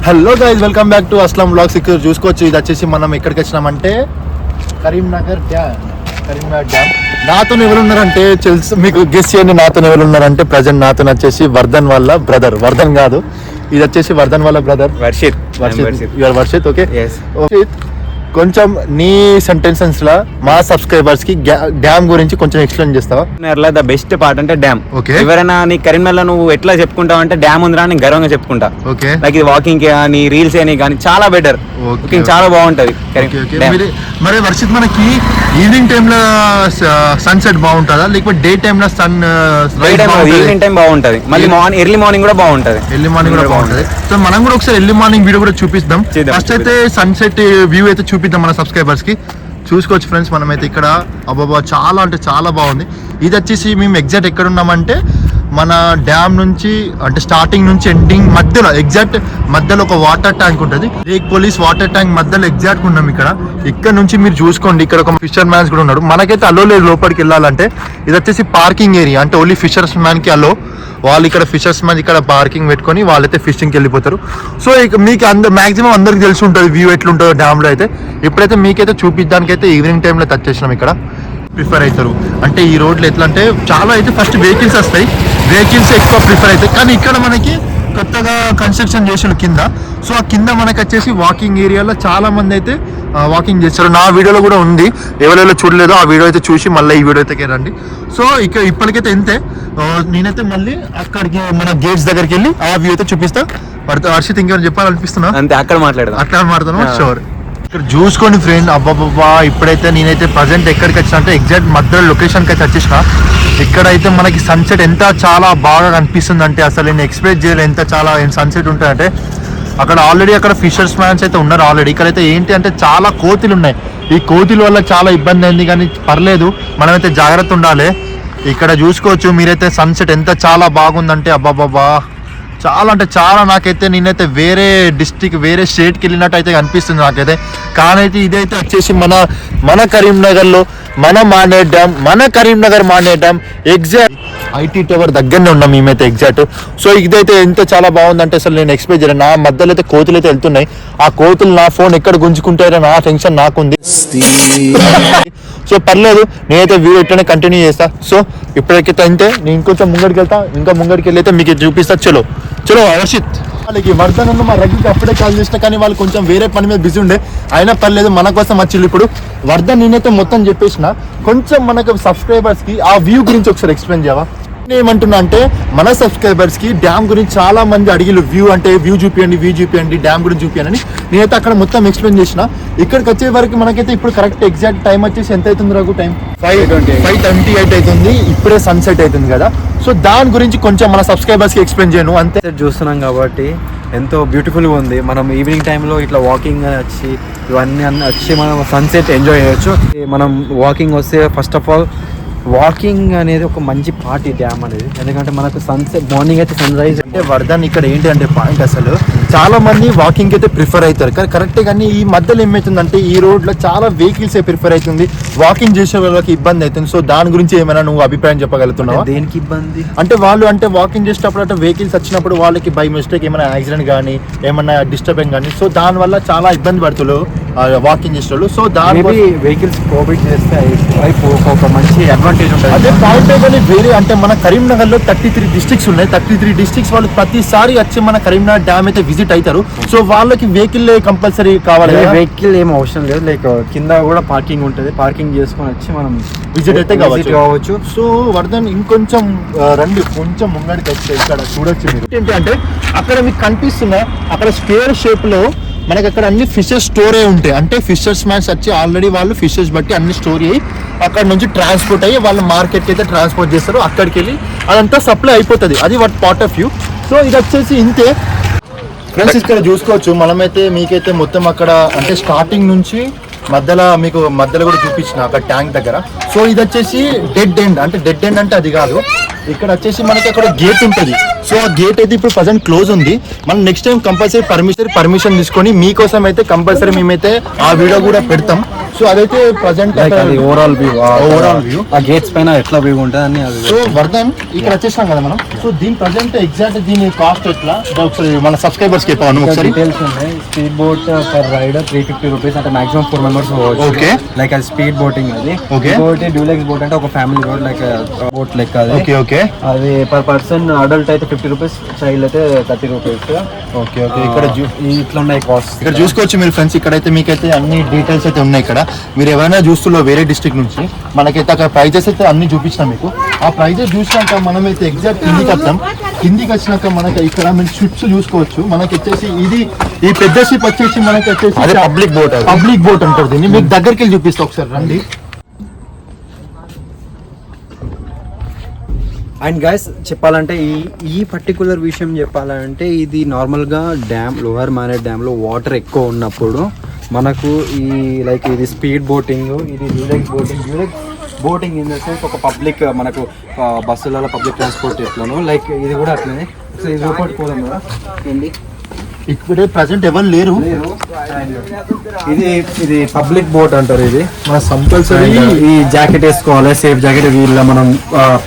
Hello guys, welcome back to Aslam vlogs. ఇక్కడ చూసుకోవచ్చు, ఇది వచ్చేసి మనం ఎక్కడికి వచ్చినామంటే కరీంనగర్ డ్యామ్. నాతో ఎవరు ఉన్నారంటే తెలుసు మీకు, గెస్ చేయండి నాతో ఎవరు ఉన్నారంటే ప్రజెంట్ నాతో వచ్చేసి వర్ధన్ వాళ్ళ బ్రదర్. వర్ధన్ కాదు, ఇది వచ్చేసి వర్ధన్ వాళ్ళ బ్రదర్ వర్షిత్. వర్షిత్ ఓకే. కొంచెం నీ సెంటెన్సెస్ లా మా సబ్స్క్రైబర్స్ కి డ్యామ్ గురించి కొంచెం ఎక్స్ప్లెయిన్ చేస్తావా? ద బెస్ట్ పార్ట్ అంటే డ్యామ్. ఎవరైనా నీ కరీంనగర్ లో నువ్వు ఎట్లా చెప్పుకుంటావు అంటే డ్యామ్ ఉందిరా అని గర్వంగా చెప్పుకుంటా. లైక్ ఇది వాకింగ్ కానీ రీల్స్ అని కానీ చాలా బెటర్, చాలా బాగుంటది. మరి వర్షిత్, మనకి ఈవినింగ్ టైమ్ లో సన్సెట్ బాగుంటుందా లేకపోతే డే టైమ్ లో ఈవినింగ్ టైం బాగుంటది, మళ్ళీ ఎర్లీ మార్నింగ్ కూడా బాగుంటది. సో మనం కూడా ఒకసారి ఎర్లీ మార్నింగ్ వీడియో కూడా చూపిస్తాం. ఫస్ట్ అయితే సన్సెట్ వ్యూ అయితే చూపిద్దాం మన సబ్స్క్రైబర్స్ కి. చూసుకోవచ్చు ఫ్రెండ్స్, మనమైతే ఇక్కడ అబ్బాబా చాలా అంటే చాలా బాగుంది. ఇది వచ్చేసి మేము ఎగ్జాక్ట్ ఎక్కడ ఉన్నామంటే మన డ్యామ్ నుంచి అంటే స్టార్టింగ్ నుంచి ఎండింగ్ మధ్యలో, ఎగ్జాక్ట్ మధ్యలో ఒక వాటర్ ట్యాంక్ ఉంటుంది. లేక్ పోలీస్ వాటర్ ట్యాంక్ మధ్యలో ఎగ్జాక్ట్ ఉన్నాం ఇక్కడ నుంచి మీరు చూసుకోండి. ఇక్కడ ఒక ఫిషర్ మ్యాన్స్ కూడా ఉన్నాడు. మనకైతే అలో లేదు లోపలికి వెళ్ళాలంటే. ఇది వచ్చేసి పార్కింగ్ ఏరియా, అంటే ఓన్లీ ఫిషర్స్ మ్యాన్ కి అలో. వాళ్ళు ఇక్కడ ఫిషర్స్ మ్యాన్ ఇక్కడ పార్కింగ్ పెట్టుకొని వాళ్ళైతే ఫిషింగ్కి వెళ్ళిపోతారు. సో ఇక మీకు మాక్సిమం అందరికి తెలిసి ఉంటుంది వ్యూ ఎట్లుంటుందో డ్యామ్ లో అయితే. ఇప్పుడైతే మీకైతే చూపించడానికి అయితే ఈవినింగ్ టైంలో టచ్ చేసినాం. ఇక్కడ ప్రిఫర్ అవుతారు అంటే ఈ రోడ్లు ఎట్లా అంటే చాలా అయితే ఫస్ట్ వెహికల్స్ వస్తాయి, వెహికల్స్ ఎక్కువ ప్రిఫర్ అవుతాయి. కానీ ఇక్కడ మనకి కొత్తగా కన్స్ట్రక్షన్ చేసారు కింద. సో ఆ కింద మనకి వచ్చేసి వాకింగ్ ఏరియాలో చాలా మంది అయితే వాకింగ్ చేస్తారు. నా వీడియోలో కూడా ఉంది, ఎవరెవరో చూడలేదో ఆ వీడియో అయితే చూసి మళ్ళీ ఈ వీడియో అయితే రండి. సో ఇక్కడ ఇప్పటికైతే ఎంతే, నేనైతే మళ్ళీ అక్కడికి మన గేట్స్ దగ్గరికి వెళ్ళి ఆ వ్యూ అయితే చూపిస్తా. హర్షిత్ ఇంకేమైనా చెప్పాలనిపిస్తున్నా? అంతే, అక్కడ మాట్లాడదాం. షూర్. ఇక్కడ చూసుకోండి ఫ్రెండ్, అబ్బాబ్బా ఇప్పుడైతే నేనైతే ప్రజెంట్ ఎక్కడికి వచ్చిన అంటే ఎగ్జాక్ట్ మధ్యలో లొకేషన్కి అయితే వచ్చేసిన. ఇక్కడైతే మనకి సన్సెట్ ఎంత చాలా బాగా కనిపిస్తుంది అంటే అసలు నేను ఎక్స్పెక్ట్ చేయలేదు ఎంత చాలా సన్సెట్ ఉంటుందంటే. అక్కడ ఆల్రెడీ అక్కడ ఫిషర్స్ మ్యాన్స్ అయితే ఉన్నారు ఆల్రెడీ. ఇక్కడైతే ఏంటి అంటే చాలా కోతులు ఉన్నాయి. ఈ కోతుల వల్ల చాలా ఇబ్బంది అయింది, కానీ పర్లేదు మనమైతే జాగ్రత్త ఉండాలి. ఇక్కడ చూసుకోవచ్చు మీరైతే సన్సెట్ ఎంత చాలా బాగుందంటే అబ్బాబాబా చాలా అంటే చాలా. నాకైతే నేనైతే వేరే డిస్ట్రిక్ట్ వేరే స్టేట్కి వెళ్ళినట్టు అయితే అనిపిస్తుంది నాకైతే. కానైతే ఇదైతే వచ్చేసి మన కరీంనగర్లో మన కరీంనగర్ మాండే డ్యామ్ ఎగ్జాక్ట్ ఐటీ టవర్ దగ్గరనే ఉన్నాం మేమైతే ఎగ్జాక్ట్. సో ఇదైతే ఎంత చాలా బాగుందంటే అసలు నేను ఎక్స్పెక్ట్ చేయలేదు. నా మధ్యలో అయితే కోతులు అయితే వెళ్తున్నాయి. ఆ కోతులు నా ఫోన్ ఎక్కడ గుంజుకుంటారో నా టెన్షన్ నాకుంది. సో పర్లేదు, నేనైతే వీడియో ఇట్లనే కంటిన్యూ చేస్తా. సో ఇప్పటికైతే అంతే, నేను ఇంకొంచెం ముంగడికి వెళ్తా. ఇంకా ముంగడికి వెళ్ళి అయితే మీకు చూపిస్తా. చలో హర్షిత్. వాళ్ళకి వర్ధన్ మా రగ్గికి అప్పుడే కాల్ చేసిన, కానీ వాళ్ళు కొంచెం వేరే పని మీద బిజీ ఉండే. అయినా పర్లేదు, మన కోసం వచ్చింది. ఇప్పుడు వర్ధన్ నేనైతే మొత్తం చెప్పేసిన. కొంచెం మనకు సబ్స్క్రైబర్స్ కి ఆ వ్యూ గురించి ఒకసారి ఎక్స్ప్లెయిన్ చేయవా? ఏమంటున్నా అంటే మన సబ్స్క్రైబర్స్ కి డ్యామ్ గురించి చాలా మంది అడిగిలు, వ్యూ చూపియండి డ్యామ్ గురించి చూపియండి అని. నేనైతే అక్కడ మొత్తం ఎక్స్ప్లెయిన్ చేసిన. ఇక్కడికి వచ్చే వరకు మనకైతే ఇప్పుడు కరెక్ట్ ఎగ్జాక్ట్ టైం వచ్చేసి ఎంత అవుతుంది రఘు? టైం 5:28 అవుతుంది. ఇప్పుడే సన్సెట్ అవుతుంది కదా. సో దాని గురించి కొంచెం మన సబ్స్క్రైబర్స్ కి ఎక్స్ప్లెయిన్ చేయను అంతే. చూస్తున్నాం కాబట్టి ఎంతో బ్యూటిఫుల్గా ఉంది. మనం ఈవినింగ్ టైంలో ఇట్లా వాకింగ్ వచ్చి ఇవన్నీ వచ్చి మనం సన్సెట్ ఎంజాయ్ చేయొచ్చు. మనం వాకింగ్ వస్తే ఫస్ట్ ఆఫ్ ఆల్ వాకింగ్ అనేది ఒక మంచి పార్ట్ ఈ డ్యామ్ అనేది. ఎందుకంటే మనకు సన్సెట్ మార్నింగ్ అయితే సన్ రైజ్ అంటే వర్ధన్ ఇక్కడ ఏంటి అంటే పాయింట్, అసలు చాలా మంది వాకింగ్ అయితే ప్రిఫర్ అవుతారు కానీ కరెక్టే. కానీ ఈ మధ్యలో ఏమవుతుందంటే ఈ రోడ్ లో చాలా వెహికల్స్ ప్రిఫర్ అవుతుంది, వాకింగ్ చేసే వాళ్ళకి ఇబ్బంది అవుతుంది. సో దాని గురించి ఏమైనా నువ్వు అభిప్రాయం చెప్పగలుగుతున్నావా? దేనికి ఇబ్బంది అంటే వాళ్ళు అంటే వాకింగ్ చేసేటప్పుడు అంటే వెహికల్స్ వచ్చినప్పుడు వాళ్ళకి బై మిస్టేక్ ఏమైనా యాక్సిడెంట్ కానీ ఏమైనా డిస్టర్బెన్స్ కానీ, సో దాని వల్ల చాలా ఇబ్బంది పడుతున్నారు వాకింగ్ చేసేవాళ్ళు. సో దాని వెహికల్స్ కోవిడ్ చేస్తే ఒక మంచి అడ్వాంటేజ్ ఉంటుంది. అదే పాయింట్. కానీ వేరే అంటే మన కరీంనగర్ లో 33 డిస్ట్రిక్ట్స్ ఉన్నాయి. 33 డిస్ట్రిక్ట్స్ వాళ్ళు ప్రతిసారి వచ్చి మన కరీంనగర్ డ్యామ్ అయితే విజిట్ అవుతారు. సో వాళ్ళకి వెహికల్ కంపల్సరీ కావాలి. వెహికల్ ఏం అవసరం లేదు, లైక్ కింద కూడా పార్కింగ్ ఉంటుంది. పార్కింగ్ చేసుకొని వచ్చి మనం విజిట్ అయితే కావచ్చు. సో వర్ధన్ ఇంకొంచెం రండి, కొంచెం ముంగడికి వచ్చి ఇక్కడ చూడొచ్చు మీరు. ఏంటంటే అక్కడ మీకు కనిపిస్తున్న అక్కడ స్క్వేర్ షేప్ లో మనకి అక్కడ అన్ని ఫిషెస్ స్టోర్ అయి ఉంటాయి. అంటే ఫిషర్స్ మ్యాన్స్ వచ్చి ఆల్రెడీ వాళ్ళు ఫిషెస్ బట్టి అన్ని స్టోర్ అయ్యి అక్కడ నుంచి ట్రాన్స్పోర్ట్ అయ్యి వాళ్ళు మార్కెట్కి అయితే ట్రాన్స్పోర్ట్ చేస్తారు. అక్కడికి వెళ్ళి అదంతా సప్లై అయిపోతుంది. అది వాటి పార్ట్ ఆఫ్ వ్యూ. సో ఇది వచ్చేసి ఇంతే ఫ్రెండ్స్. ఇక్కడ చూసుకోవచ్చు మనమైతే మీకైతే మొత్తం అక్కడ అంటే స్టార్టింగ్ నుంచి మధ్యలో కూడా చూపించిన అక్కడ ట్యాంక్ దగ్గర. సో ఇది వచ్చేసి డెడ్ ఎండ్ అంటే అది కాదు, ఇక్కడ వచ్చేసి మనకి అక్కడ గేట్ ఉంటుంది. సో ఆ గేట్ అయితే ఇప్పుడు ప్రజెంట్ క్లోజ్ ఉంది. మనం నెక్స్ట్ టైం కంపల్సరీ పర్మిషన్ తీసుకొని మీకోసం అయితే కంపల్సరీ మేమైతే ఆ వీడియో కూడా పెడతాం. సో అదైతే ప్రజెంట్ ఓవరాల్ వ్యూ ఆ గేట్స్ పైన ఎట్లా వ్యూ ఉంటుంది అని. సో వర్ధన్ ఇక్కడ వచ్చేసాం కదా మనం. సో దీని ప్రజెంట్ ఎగ్జాక్ట్ దీని కాస్ట్ ఎట్లా ఒకసారి మన సబ్స్క్రైబర్స్ కి చెప్పాను ఒకసారి. డీటెయిల్స్ ఉన్నాయి. Speed boat per rider 350 rupees, అంటే మాక్సిమం 4 మెంబర్స్. ఓకే, లైక్ అది స్పీడ్ బోటింగ్. అది ఇంకోటి డ్యూలెక్స్ బోట్ అంటే ఒక ఫ్యామిలీ బోట్, లైక్ బోట్ లెక్క. అది ఓకే ఓకే, అది పర్ పర్సన్ అడల్ట్ అయితే 50 రూపీస్, చైల్డ్ అయితే 30 రూపీస్. ఓకే ఓకే, ఇక్కడ ఇట్లా ఉన్నాయి కాస్ట్. ఇక్కడ చూసుకోవచ్చు మీరు ఫ్రెండ్స్. ఇక్కడైతే మీకైతే అన్ని డీటెయిల్స్ అయితే ఉన్నాయి. ఇక్కడ మీరు ఎవరైనా చూస్తుల్లో వేరే డిస్ట్రిక్ట్ నుంచి మనకైతే అక్కడ ప్రైజెస్ అయితే అన్ని చూపించినాం మీకు. ఆ ప్రైజెస్ చూసినాక మనమైతే ఎగ్జాక్ట్ కిందికి వస్తాం. కిందికి వచ్చినాక మనకి ఇక్కడ మీరు షిప్స్ చూసుకోవచ్చు. మనకి వచ్చేసి ఇది ఈ పెద్ద షిప్ వచ్చేసి మనకి వచ్చేసి పబ్లిక్ బోట్ అంటారు దీన్ని. మీకు దగ్గరికి వెళ్ళి చూపిస్తా ఒకసారి రండి. అండ్ గైస్ చెప్పాలంటే ఈ పర్టికులర్ విషయం చెప్పాలంటే ఇది నార్మల్గా డ్యామ్, లోవర్ మానేట్ డ్యామ్లో వాటర్ ఎక్కువ ఉన్నప్పుడు మనకు ఈ లైక్ ఇది స్పీడ్ బోటింగ్, ఇది deluxe boating in the sense ఒక పబ్లిక్ మనకు బస్సులలో పబ్లిక్ ట్రాన్స్పోర్ట్ ఎట్లను, లైక్ ఇది కూడా అట్లనే. సో ఇది రూపాయి పోదాం కదా ఏంటి. ఇప్పుడే ప్రజెంట్ ఎవరు లేరు. ఇది పబ్లిక్ బోట్ అంటారు. ఇది మన కంపల్సరీ ఈ జాకెట్ వేసుకోవాలి, సేఫ్ జాకెట్. వీళ్ళ మనం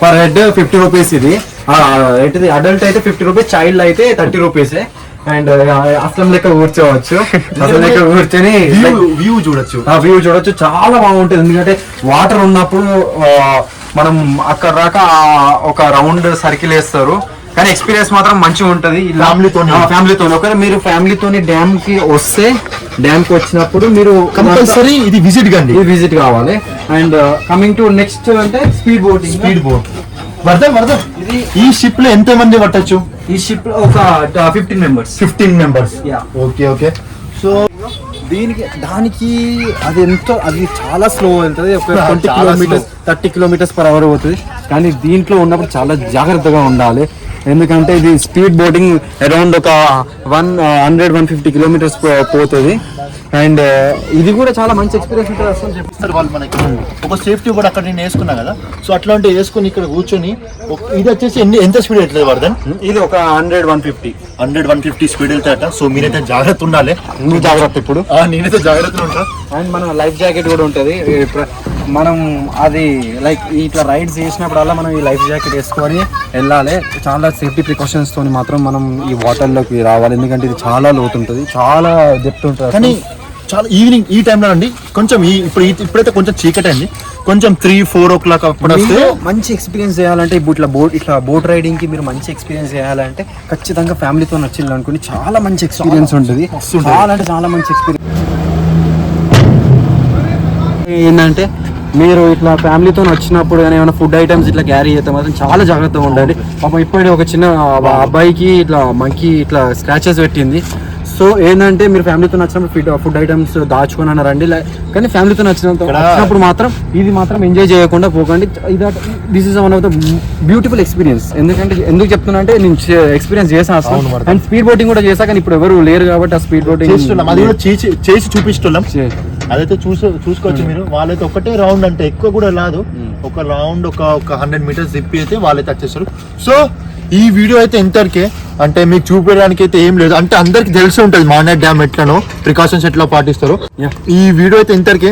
పర్ హెడ్ 50 రూపీస్. ఇది ఏంటిది అడల్ట్ అయితే 50 రూపీస్, చైల్డ్ అయితే 30 రూపీసే. అండ్ అసలు లెక్క కూర్చోవచ్చు, అసలు లెక్క కూర్చొని వ్యూ చూడొచ్చు. చాలా బాగుంటుంది. ఎందుకంటే వాటర్ ఉన్నప్పుడు మనం అక్కడ దాకా ఒక రౌండ్ సర్కిల్ వేస్తారు, కానీ ఎక్స్పీరియన్స్ మాత్రం మంచిగా ఉంటుంది ఫ్యామిలీతో. ఒకవేళ మీరు ఫ్యామిలీతోని డ్యామ్ కి వస్తే, డ్యామ్ కి వచ్చినప్పుడు మీరు కంపల్సరీ ఇది విజిట్ కావాలి. అండ్ కమింగ్ టు నెక్స్ట్ అంటే స్పీడ్ బోట్. వర్ధన్ ఇది ఈ షిప్ లో ఎంత మంది పట్టొచ్చు? ఈ షిప్ లో ఒక 15 మెంబర్స్. Okay okay. సో దానికి అది చాలా స్లో వెళ్తుంది. ఒక 20 కిలోమీటర్స్ 30 కిలోమీటర్స్ పర్ అవర్ పోతుంది. కానీ దీంట్లో ఉన్నప్పుడు చాలా జాగ్రత్తగా ఉండాలి. ఎందుకంటే ఇది స్పీడ్ బోటింగ్ అరౌండ్ ఒక 100-150 కిలోమీటర్స్ పోతుంది. అండ్ ఇది కూడా చాలా మంచి ఎక్స్పీరియన్స్ ఉంటుంది. అసలు చెప్తారు వాళ్ళు మనకి ఒక సేఫ్టీ కూడా అక్కడ నేను వేసుకున్నా కదా. సో అట్లాంటి వేసుకుని ఇక్కడ కూర్చొని ఇది వచ్చేసి ఎంత స్పీడ్ వెళ్తుంది వర్ధన్? ఇది ఒక 100-150 స్పీడ్ వెళ్తాయట. సో మీరైతే జాగ్రత్త ఉండాలి. నువ్వు జాగ్రత్త ఇప్పుడు. నేనైతే జాగ్రత్తగా ఉంటా. అండ్ మన లైఫ్ జాకెట్ కూడా ఉంటుంది. మనం అది లైక్ ఇట్లా రైడ్స్ చేసినప్పుడల్లా మనం ఈ లైఫ్ జాకెట్ వేసుకొని వెళ్ళాలి. చాలా సేఫ్టీ ప్రికాషన్స్ తోని మాత్రం మనం ఈ వాటర్లోకి రావాలి. ఎందుకంటే ఇది చాలా లోతుంటుంది, చాలా డెప్త్ ఉంటుంది. కానీ చాలా ఈవినింగ్ ఈ టైంలో అండి కొంచెం ఇప్పుడైతే కొంచెం చీకటి అండి. కొంచెం 3-4 o'clock అప్పుడు వస్తే మంచి ఎక్స్పీరియన్స్ చేయాలంటే ఇట్లా బోట్ రైడింగ్ కి మీరు మంచి ఎక్స్పీరియన్స్ చేయాలంటే ఖచ్చితంగా ఫ్యామిలీతో వచ్చింది అనుకుని చాలా మంచి ఎక్స్పీరియన్స్ ఉంటుంది. చాలా అంటే చాలా మంచి ఎక్స్పీరియన్స్. ఏంటంటే మీరు ఇట్లా ఫ్యామిలీతో వచ్చినప్పుడు కానీ ఏమైనా ఫుడ్ ఐటమ్స్ ఇట్లా క్యారీ చేస్తే మాత్రం చాలా జాగ్రత్తగా ఉండాలి. పాపం ఇప్పుడే ఒక చిన్న అబ్బాయికి ఇట్లా మంకీ ఇట్లా స్క్రాచెస్ పెట్టింది. సో ఏంటంటే మీరు ఫ్యామిలీతో నచ్చినప్పుడు ఫుడ్ ఐటమ్స్ దాచుకొని అన్నారండి. కానీ ఫ్యామిలీతో వచ్చినప్పుడు మాత్రం ఇది మాత్రం ఎంజాయ్ చేయకుండా పోకండి. This is one of the beautiful experience. ఎందుకు చెప్తున్నా అంటే నేను ఎక్స్పీరియన్స్ చేసాను అసలు. అండ్ స్పీడ్ బోటింగ్ కూడా చేసా, కానీ ఇప్పుడు ఎవరు లేరు కాబట్టి ఆ స్పీడ్ బోటింగ్ చేసి చూపిస్తున్నాం. అదైతే చూసుకోవచ్చు మీరు. వాళ్ళైతే ఒకటే రౌండ్ అంటే ఎక్కువ కూడా రాదు. ఒక రౌండ్ ఒక 100 మీటర్స్ తిప్పి అయితే వాళ్ళైతే వచ్చేస్తారు. సో ఈ వీడియో అయితే ఎంతవరకే అంటే మీకు చూపించడానికి అయితే ఏం లేదు. అంటే అందరికి తెలిసి ఉంటుంది మానేట్ డ్యామ్ ఎట్లనో ప్రికాషన్స్ ఎట్లా పాటిస్తారు. ఈ వీడియో అయితే ఇంతవరకే.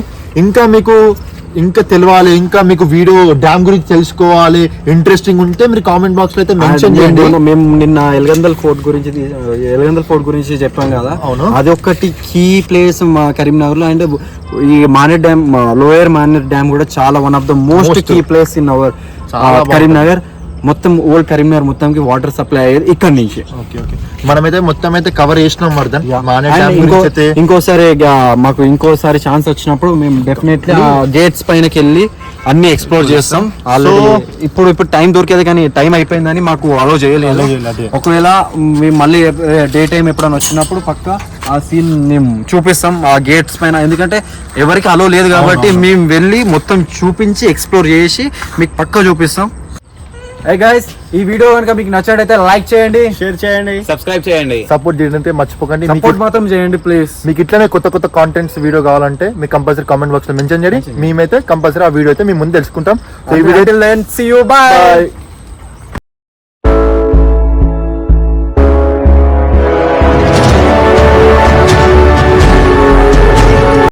ఇంకా తెలియాలి, ఇంకా మీకు వీడియో డ్యామ్ గురించి తెలుసుకోవాలి, ఇంట్రెస్టింగ్ ఉంటే మీరు కామెంట్ బాక్స్ లో అయితే మెన్షన్ చేయండి. మేము నిన్న ఎలగందల్ ఫోర్ట్ గురించి చెప్పాం కదా. అవును, అది ఒకటి కీ ప్లేస్ మా కరీంనగర్ లో. అండ్ ఈ Manair dam, lower Manair dam కూడా చాలా one of the most key place in our Karimnagar. మొత్తం ఓల్డ్ కరీంనగర్ మొత్తంకి వాటర్ సప్లై అయ్యేది ఇక్కడ నుంచి. మనమైతే మొత్తం అయితే కవర్ చేసినాం వర్ధన్. ఇంకోసారి ఛాన్స్ వచ్చినప్పుడు మేము డెఫినెట్లీ గేట్స్ పైనకి వెళ్ళి అన్ని ఎక్స్ప్లోర్ చేస్తాం. ఇప్పుడు టైం దొరికేది, కానీ టైం అయిపోయిందని మాకు అలో చేయలేదు. ఒకవేళ మేము మళ్ళీ డే టైం ఎప్పుడైనా వచ్చినప్పుడు పక్క ఆ సీన్ మేము చూపిస్తాం ఆ గేట్స్ పైన. ఎందుకంటే ఎవరికి అలో లేదు కాబట్టి మేము వెళ్ళి మొత్తం చూపించి ఎక్స్ప్లోర్ చేసి మీకు పక్క చూపిస్తాం. Hey guys, ఈ వీడియో కనుక మీకు నచ్చినట్లయితే లైక్ చేయండి, షేర్ చేయండి, సబ్స్క్రైబ్ చేయండి, సపోర్ట్ చేయడంతో మర్చిపోకండి. సపోర్ట్ మాత్రం చేయండి ప్లీజ్. మీకు ఇట్లనే కొత్త కాంటెంట్స్ వీడియో కావాలంటే మీకు కంపల్సరీ కామెంట్ బాక్స్ లో మెన్షన్ చేయండి. మేమైతే కంపల్సరీ ఆ వీడియో అయితే మీ ముందు తెలుసుకుంటాం. సో ఈ వీడియో see you, bye.